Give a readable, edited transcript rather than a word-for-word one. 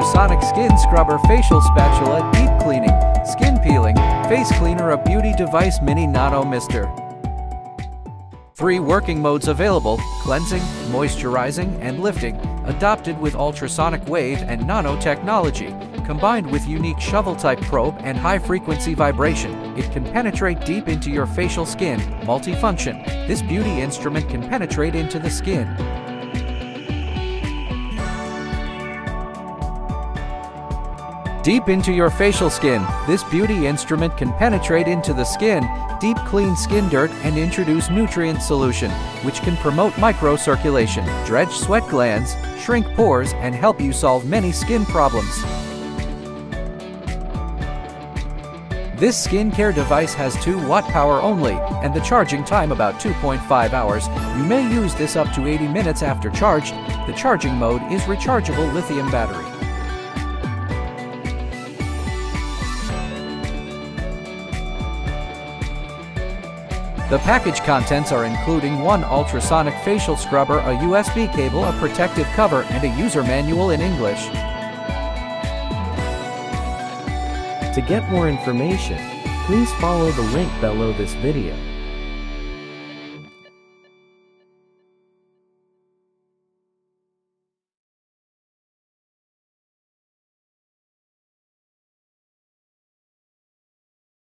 Ultrasonic Skin Scrubber Facial Spatula Deep Cleaning, Skin Peeling, Face Cleaner, a beauty device mini nano mister. 3 working modes available: cleansing, moisturizing, and lifting, adopted with ultrasonic wave and nanotechnology. Combined with unique shovel-type probe and high-frequency vibration, it can penetrate deep into your facial skin. Multifunction. This beauty instrument can penetrate into the skin. Deep into your facial skin. This beauty instrument can penetrate into the skin, deep clean skin dirt, and introduce nutrient solution, which can promote microcirculation, dredge sweat glands, shrink pores, and help you solve many skin problems. This skincare device has 2-watt power only, and the charging time about 2.5 hours. You may use this up to 80 minutes after charged. The charging mode is rechargeable lithium battery. The package contents are including 1 ultrasonic facial scrubber, a USB cable, a protective cover, and a user manual in English. To get more information, please follow the link below this video.